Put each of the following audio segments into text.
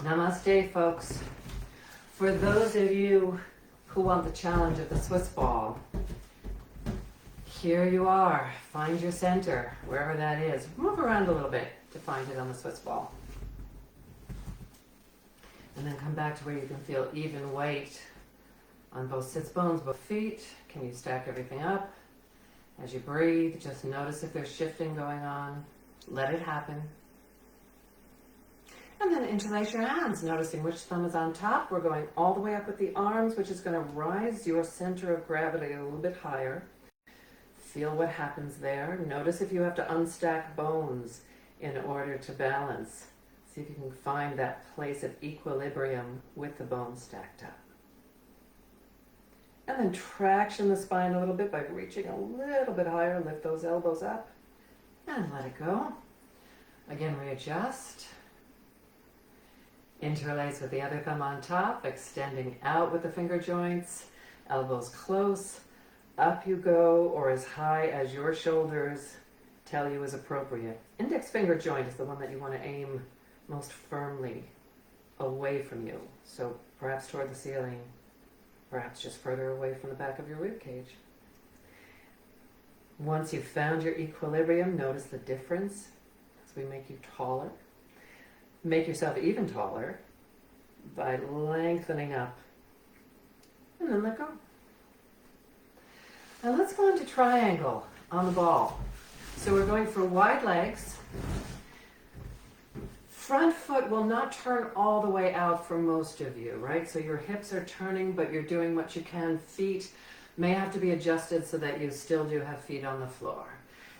Namaste, folks. For those of you who want the challenge of the Swiss ball, here you are. Find your center, wherever that is. Move around a little bit to find it on the Swiss ball. And then come back to where you can feel even weight on both sits bones, both feet. Can you stack everything up? As you breathe, just notice if there's shifting going on. Let it happen. And then interlace your hands, noticing which thumb is on top. We're going all the way up with the arms, which is going to rise your center of gravity a little bit higher. Feel what happens there. Notice if you have to unstack bones in order to balance. See if you can find that place of equilibrium with the bones stacked up. And then traction the spine a little bit by reaching a little bit higher. Lift those elbows up and let it go. Again, readjust. Interlace with the other thumb on top, extending out with the finger joints, elbows close, up you go, or as high as your shoulders tell you is appropriate. Index finger joint is the one that you want to aim most firmly away from you. So perhaps toward the ceiling, perhaps just further away from the back of your rib cage. Once you've found your equilibrium, notice the difference as we make you taller. Make yourself even taller by lengthening up and then let go. Now let's go into triangle on the ball. So we're going for wide legs. Front foot will not turn all the way out for most of you, right? So your hips are turning, but you're doing what you can. Feet may have to be adjusted so that you still do have feet on the floor.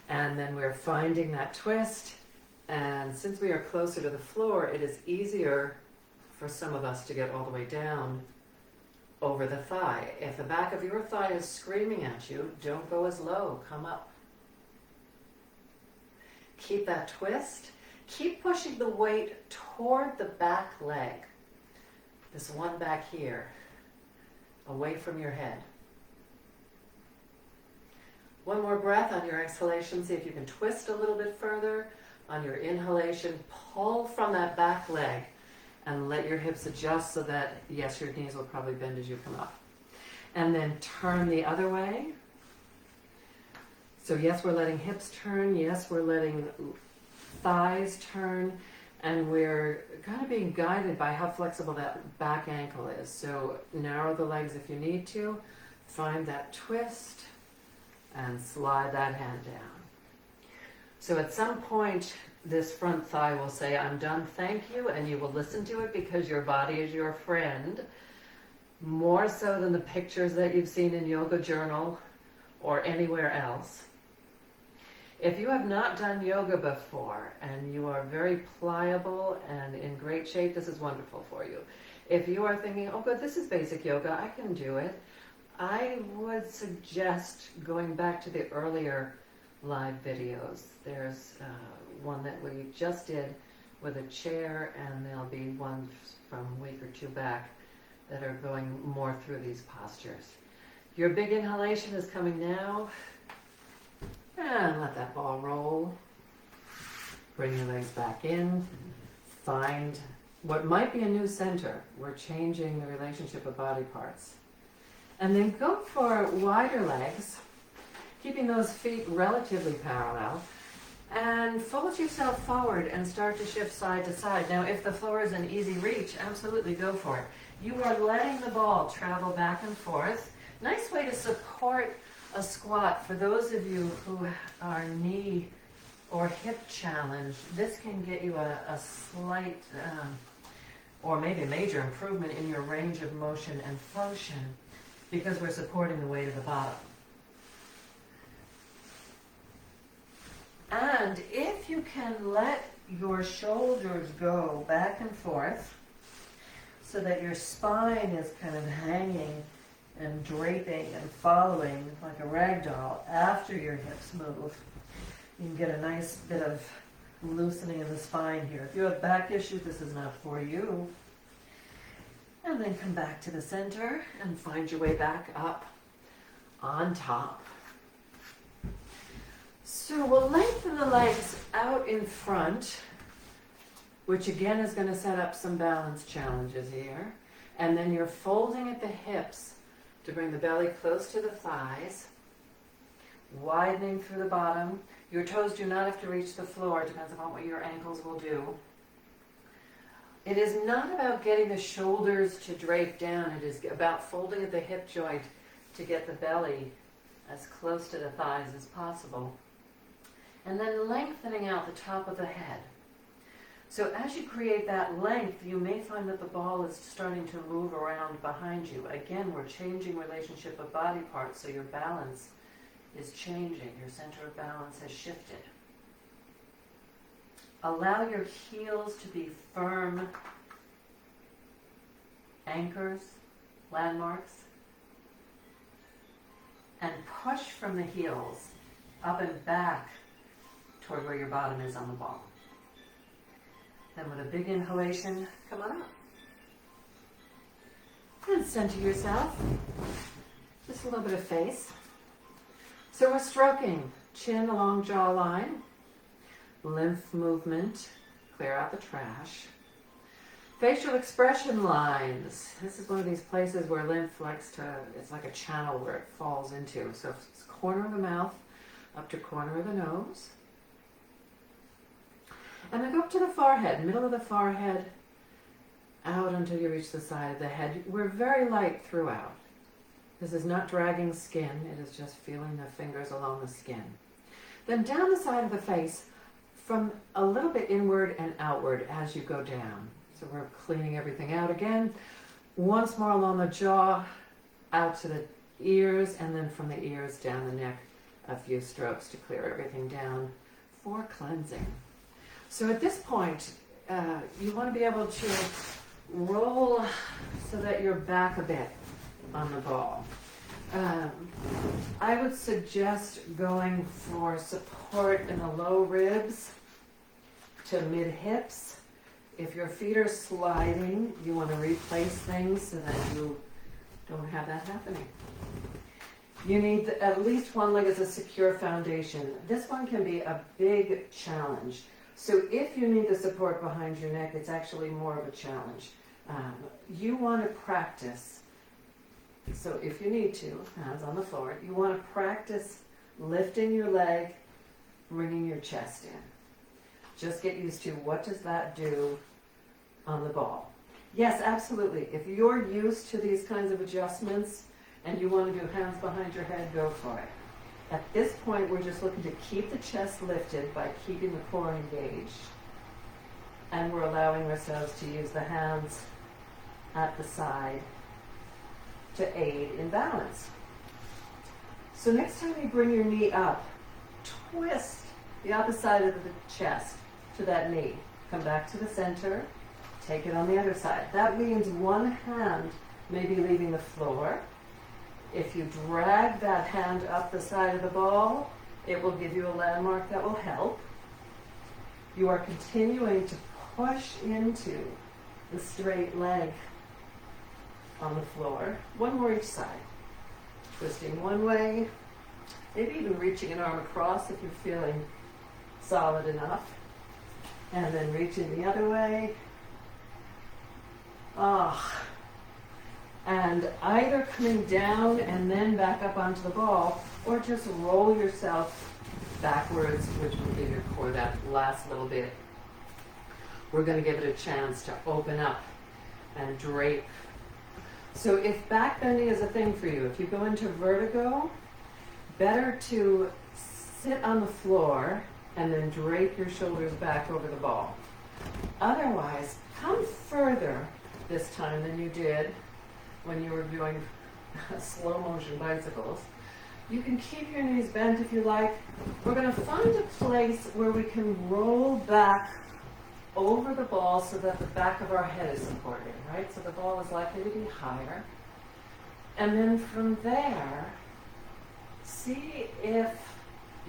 And then we're finding that twist. And since we are closer to the floor, it is easier for some of us to get all the way down over the thigh. If the back of your thigh is screaming at you, don't go as low, come up. Keep that twist. Keep pushing the weight toward the back leg. This one back here, away from your head. One more breath on your exhalation. See if you can twist a little bit further. On your inhalation, pull from that back leg and let your hips adjust so that, yes, your knees will probably bend as you come up. And then turn the other way. So yes, we're letting hips turn. Yes, we're letting thighs turn. And we're kind of being guided by how flexible that back ankle is. So narrow the legs if you need to. Find that twist and slide that hand down. So at some point, this front thigh will say, I'm done, thank you, and you will listen to it because your body is your friend, more so than the pictures that you've seen in Yoga Journal or anywhere else. If you have not done yoga before and you are very pliable and in great shape, this is wonderful for you. If you are thinking, oh good, this is basic yoga, I can do it, I would suggest going back to the earlier live videos. There's one that we just did with a chair, and there'll be one from a week or two back that are going more through these postures. Your big inhalation is coming now, and let that ball roll. Bring your legs back in. Find what might be a new center. We're changing the relationship of body parts. And then go for wider legs, keeping those feet relatively parallel, and fold yourself forward and start to shift side to side. Now, if the floor is an easy reach, absolutely go for it. You are letting the ball travel back and forth. Nice way to support a squat. For those of you who are knee or hip challenged, this can get you a slight or maybe a major improvement in your range of motion and function because we're supporting the weight of the bottom. And if you can let your shoulders go back and forth so that your spine is kind of hanging and draping and following like a rag doll after your hips move, you can get a nice bit of loosening in the spine here. If you have back issues, this is not for you. And then come back to the center and find your way back up on top. So we'll lengthen the legs out in front which again is going to set up some balance challenges here. And then you're folding at the hips to bring the belly close to the thighs, widening through the bottom. Your toes do not have to reach the floor, it depends upon what your ankles will do. It is not about getting the shoulders to drape down, it is about folding at the hip joint to get the belly as close to the thighs as possible. And then lengthening out the top of the head. So as you create that length, you may find that the ball is starting to move around behind you. Again, we're changing relationship of body parts, so your balance is changing. Your center of balance has shifted. Allow your heels to be firm anchors, landmarks, and push from the heels up and back toward where your bottom is on the ball. Then with a big inhalation, come on up. And center yourself. Just a little bit of face. So we're stroking chin along jawline, lymph movement, clear out the trash. Facial expression lines. This is one of these places where lymph likes to, it's like a channel where it falls into. So it's corner of the mouth up to corner of the nose. And then go up to the forehead, middle of the forehead, out until you reach the side of the head. We're very light throughout. This is not dragging skin, it is just feeling the fingers along the skin. Then down the side of the face, from a little bit inward and outward as you go down. So we're cleaning everything out again. Once more along the jaw, out to the ears, and then from the ears down the neck, a few strokes to clear everything down for cleansing. So at this point, you want to be able to roll so that you're back a bit on the ball. I would suggest going for support in the low ribs to mid-hips. If your feet are sliding, you want to replace things so that you don't have that happening. You need at least one leg as a secure foundation. This one can be a big challenge. So if you need the support behind your neck, it's actually more of a challenge. You want to practice. So if you need to, hands on the floor, you want to practice lifting your leg, bringing your chest in. Just get used to what does that do on the ball. Yes, absolutely. If you're used to these kinds of adjustments and you want to do hands behind your head, go for it. At this point, we're just looking to keep the chest lifted by keeping the core engaged. And we're allowing ourselves to use the hands at the side to aid in balance. So next time you bring your knee up, twist the opposite side of the chest to that knee. Come back to the center, take it on the other side. That means one hand may be leaving the floor. If you drag that hand up the side of the ball, it will give you a landmark that will help. You are continuing to push into the straight leg on the floor. One more each side. Twisting one way, maybe even reaching an arm across if you're feeling solid enough. And then reaching the other way. And either coming down and then back up onto the ball, or just roll yourself backwards, which will give your core that last little bit. We're going to give it a chance to open up and drape. So if back bending is a thing for you, if you go into vertigo, better to sit on the floor and then drape your shoulders back over the ball. Otherwise, come further this time than you did when you were doing slow motion bicycles. You can keep your knees bent if you like. We're going to find a place where we can roll back over the ball so that the back of our head is supported, right? So the ball is likely to be higher. And then from there, see if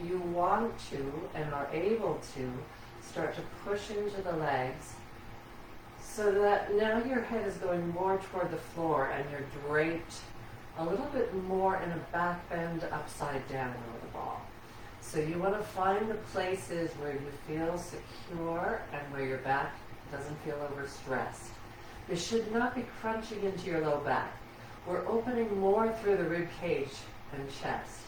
you want to and are able to start to push into the legs so that now your head is going more toward the floor and you're draped a little bit more in a back bend upside down over the ball. So you want to find the places where you feel secure and where your back doesn't feel overstressed. This should not be crunching into your low back. We're opening more through the rib cage and chest.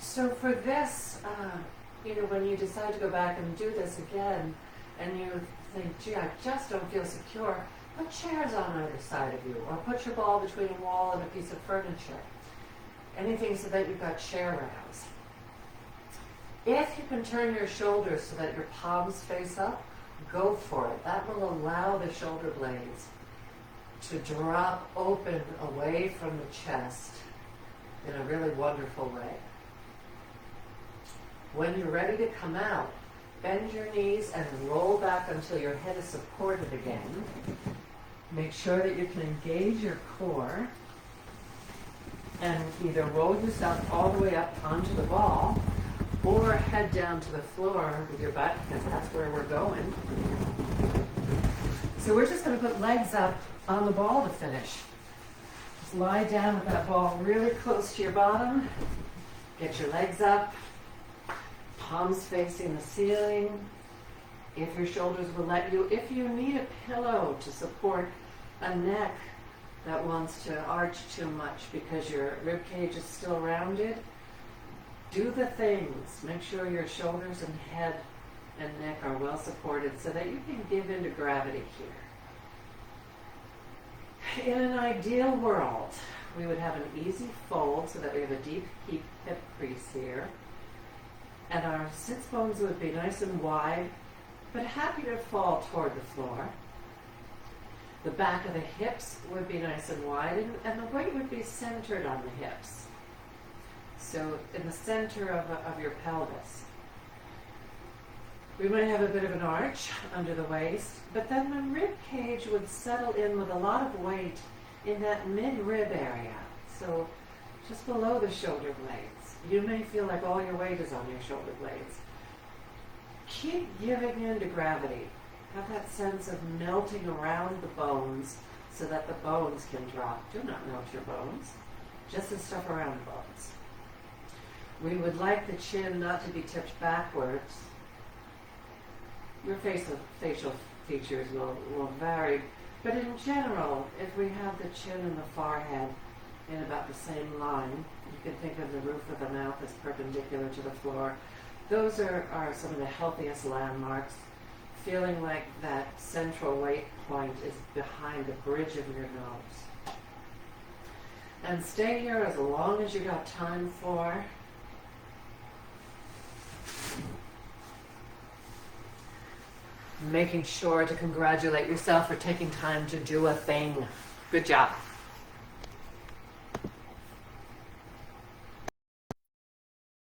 So for this, when you decide to go back and do this again, and you think, gee, I just don't feel secure, put chairs on either side of you, or put your ball between a wall and a piece of furniture. Anything so that you've got chair rails. If you can turn your shoulders so that your palms face up, go for it. That will allow the shoulder blades to drop open away from the chest in a really wonderful way. When you're ready to come out, bend your knees and roll back until your head is supported again. Make sure that you can engage your core and either roll yourself all the way up onto the ball or head down to the floor with your butt, because that's where we're going. So we're just going to put legs up on the ball to finish. Just lie down with that ball really close to your bottom. Get your legs up, palms facing the ceiling. If your shoulders will let you, if you need a pillow to support a neck that wants to arch too much because your rib cage is still rounded, do the things. Make sure your shoulders and head and neck are well supported so that you can give into gravity here. In an ideal world, we would have an easy fold so that we have a deep hip crease here. And our sits bones would be nice and wide, but happy to fall toward the floor. The back of the hips would be nice and wide, and the weight would be centered on the hips. So in the center of your pelvis. We might have a bit of an arch under the waist, but then the rib cage would settle in with a lot of weight in that mid-rib area. So just below the shoulder blades. You may feel like all your weight is on your shoulder blades. Keep giving in to gravity. Have that sense of melting around the bones so that the bones can drop. Do not melt your bones, just the stuff around the bones. We would like the chin not to be tipped backwards. Your facial features will vary, but in general, if we have the chin and the forehead in about the same line, you can think of the roof of the mouth as perpendicular to the floor. Those are some of the healthiest landmarks. Feeling like that central weight point is behind the bridge of your nose. And stay here as long as you got time for. Making sure to congratulate yourself for taking time to do a thing. Good job.